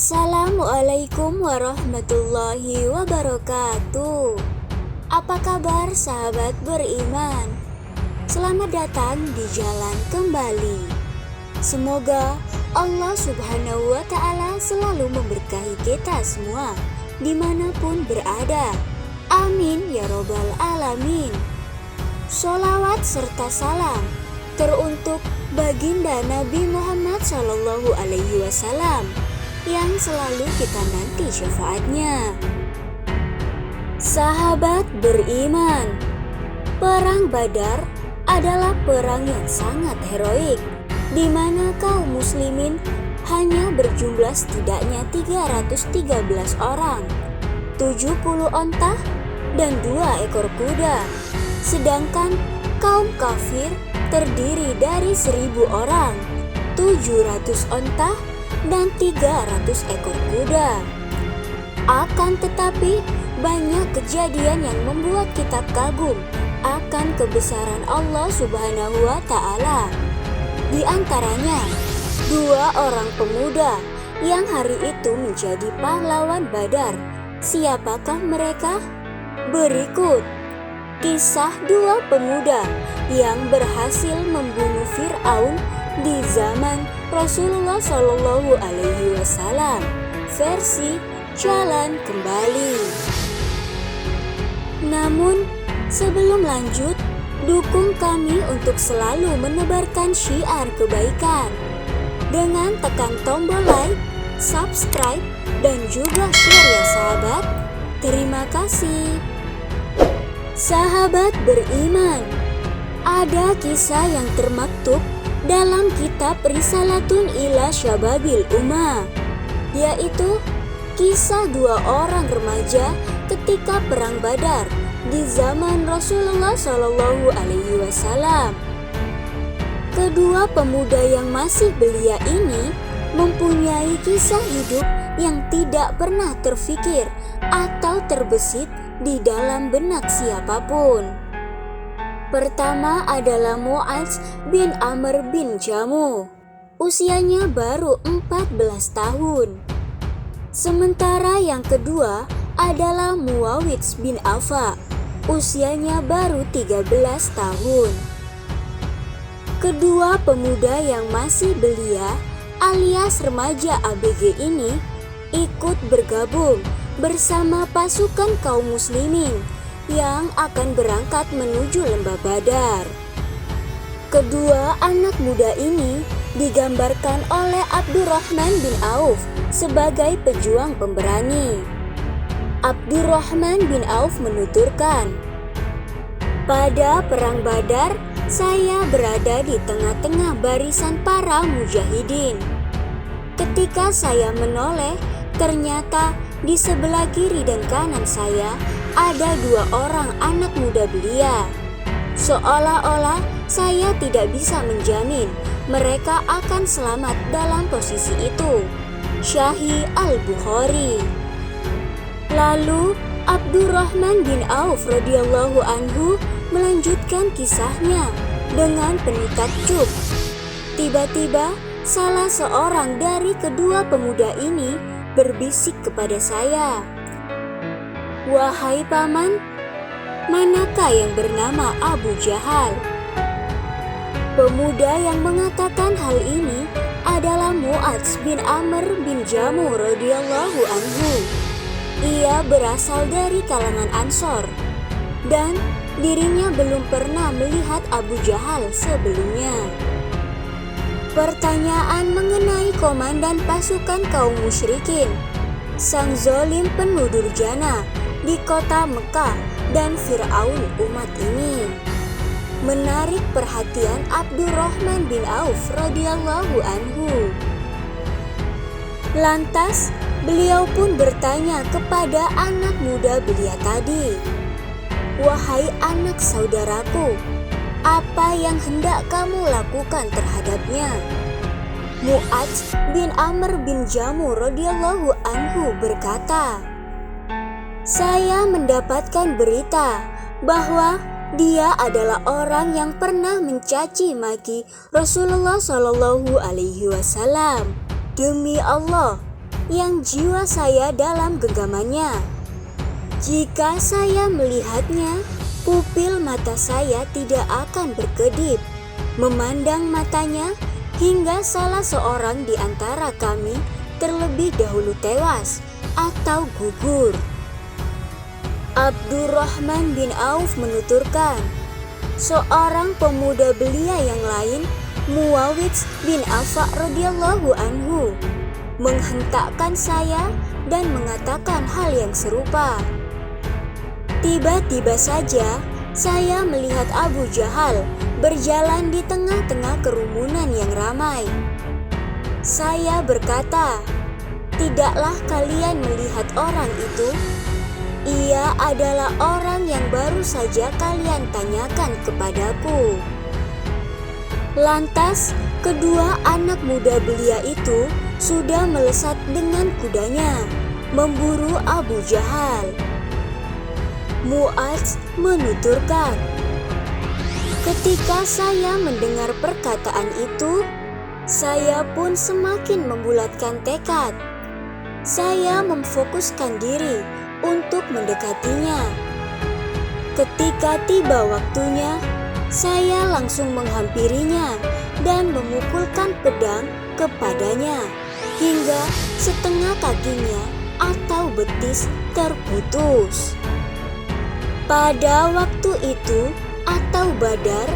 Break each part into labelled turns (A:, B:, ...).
A: Assalamualaikum warahmatullahi wabarakatuh. Apa kabar sahabat beriman? Selamat datang di jalan kembali. Semoga Allah Subhanahu wa Ta'ala selalu memberkahi kita semua dimanapun berada. Amin ya robbal alamin. Sholawat serta salam teruntuk baginda Nabi Muhammad SAW yang selalu kita nanti syafaatnya. Sahabat beriman, Perang Badar adalah perang yang sangat heroik, di mana kaum muslimin hanya berjumlah setidaknya 313 orang, 70 onta dan 2 ekor kuda. Sedangkan kaum kafir terdiri dari 1000 orang, 700 onta dan 300 ekor kuda. Akan tetapi banyak kejadian yang membuat kita kagum akan kebesaran Allah Subhanahu wa Ta'ala. Di antaranya 2 orang pemuda yang hari itu menjadi pahlawan Badar. Siapakah mereka? Berikut kisah 2 pemuda yang berhasil membunuh Fir'aun di zaman Rasulullah SAW, versi Jalan Kembali. Namun sebelum lanjut, dukung kami untuk selalu menebarkan syiar kebaikan dengan tekan tombol like, subscribe, dan juga share ya sahabat. Terima kasih. Sahabat beriman, ada kisah yang termaktub dalam kitab Risalatun ila Syababil Ummah, yaitu kisah 2 orang remaja ketika perang Badar di zaman Rasulullah SAW. Kedua pemuda yang masih belia ini mempunyai kisah hidup yang tidak pernah terfikir atau terbesit di dalam benak siapapun. Pertama adalah Mu'adz bin Amr bin Jamuh. Usianya baru 14 tahun. Sementara yang kedua adalah Muawidz bin Affan. Usianya baru 13 tahun. Kedua pemuda yang masih belia alias remaja ABG ini ikut bergabung bersama pasukan kaum muslimin yang akan berangkat menuju lembah Badar. Kedua anak muda ini digambarkan oleh Abdurrahman bin Auf sebagai pejuang pemberani. Abdurrahman bin Auf menuturkan, "Pada perang Badar, saya berada di tengah-tengah barisan para mujahidin. Ketika saya menoleh, ternyata di sebelah kiri dan kanan saya ada 2 orang anak muda belia. Seolah-olah saya tidak bisa menjamin mereka akan selamat dalam posisi itu." Sahih Al-Bukhari. Lalu Abdurrahman bin Auf radhiyallahu anhu melanjutkan kisahnya dengan penuh takjub. Tiba-tiba salah seorang dari kedua pemuda ini berbisik kepada saya, "Wahai paman, manakah yang bernama Abu Jahal?" Pemuda yang mengatakan hal ini adalah Mu'adz bin Amr bin Jamuh radhiyallahu anhu. Ia berasal dari kalangan Ansor dan dirinya belum pernah melihat Abu Jahal sebelumnya. Pertanyaan mengenai komandan pasukan kaum musyrikin, sang zalim penuh durjana di kota Mekah dan Fir'aun umat ini menarik perhatian Abdurrahman bin Auf radhiyallahu anhu. Lantas beliau pun bertanya kepada anak muda belia tadi, "Wahai anak saudaraku, apa yang hendak kamu lakukan terhadapnya?" Mu'adz bin Amr bin Jamuh radhiyallahu anhu berkata, "Saya mendapatkan berita bahwa dia adalah orang yang pernah mencaci maki Rasulullah SAW. Demi Allah, yang jiwa saya dalam genggamannya. Jika saya melihatnya, pupil mata saya tidak akan berkedip. Memandang matanya hingga salah seorang di antara kami terlebih dahulu tewas atau gugur. Abdurrahman bin Auf menuturkan, seorang pemuda belia yang lain, Muawidz bin Affan radhiyallahu anhu, menghentakkan saya dan mengatakan hal yang serupa. Tiba-tiba saja saya melihat Abu Jahal berjalan di tengah-tengah kerumunan yang ramai. Saya berkata, "Tidaklah kalian melihat orang itu? Ia adalah orang yang baru saja kalian tanyakan kepadaku." Lantas, kedua anak muda belia itu sudah melesat dengan kudanya, memburu Abu Jahal. Mu'adz menuturkan, ketika saya mendengar perkataan itu, saya pun semakin membulatkan tekad. Saya memfokuskan diri untuk mendekatinya. Ketika tiba waktunya, saya langsung menghampirinya dan memukulkan pedang kepadanya hingga setengah kakinya atau betis terputus. Pada waktu itu atau Badar,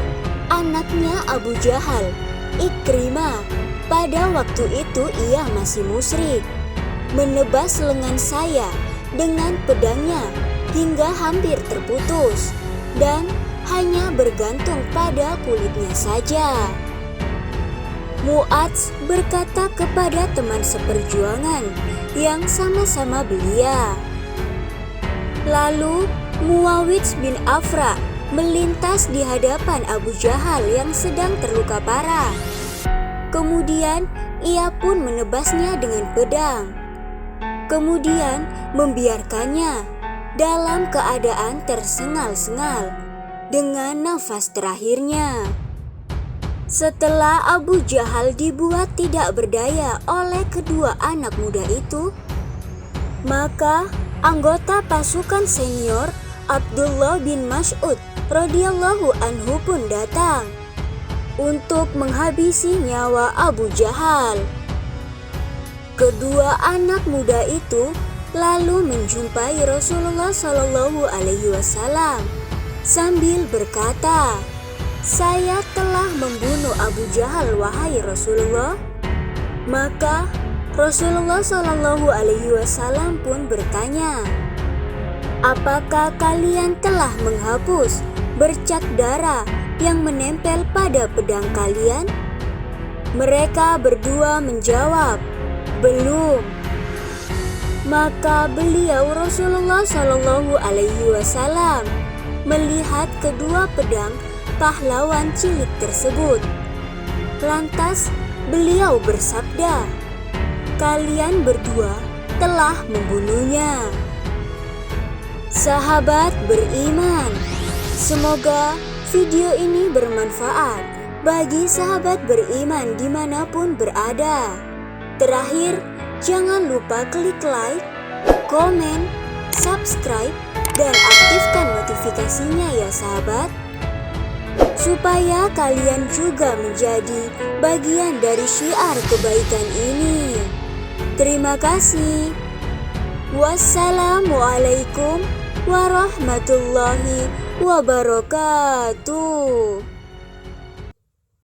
A: anaknya Abu Jahal, Ikrimah, pada waktu itu ia masih musyrik, menebas lengan saya dengan pedangnya hingga hampir terputus dan hanya bergantung pada kulitnya saja. Mu'adz berkata kepada teman seperjuangan yang sama-sama belia. Lalu Muawidz bin Affan melintas di hadapan Abu Jahal yang sedang terluka parah. Kemudian ia pun menebasnya dengan pedang. Kemudian membiarkannya dalam keadaan tersengal-sengal dengan nafas terakhirnya. Setelah Abu Jahal dibuat tidak berdaya oleh kedua anak muda itu, maka anggota pasukan senior Abdullah bin Mas'ud radhiyallahu anhu pun datang untuk menghabisi nyawa Abu Jahal. Kedua anak muda itu lalu menjumpai Rasulullah Shallallahu Alaihi Wasallam sambil berkata, "Saya telah membunuh Abu Jahal, wahai Rasulullah." Maka Rasulullah Shallallahu Alaihi Wasallam pun bertanya, "Apakah kalian telah menghapus bercak darah yang menempel pada pedang kalian?" Mereka berdua menjawab, "Belum." Maka beliau Rasulullah Shallallahu Alaihi Wasallam melihat kedua pedang pahlawan cilik tersebut. Lantas beliau bersabda, "Kalian berdua telah membunuhnya." Sahabat beriman, semoga video ini bermanfaat bagi sahabat beriman dimanapun berada. Terakhir, jangan lupa klik like, komen, subscribe, dan aktifkan notifikasinya ya sahabat, supaya kalian juga menjadi bagian dari syiar kebaikan ini. Terima kasih. Wassalamualaikum warahmatullahi wabarakatuh.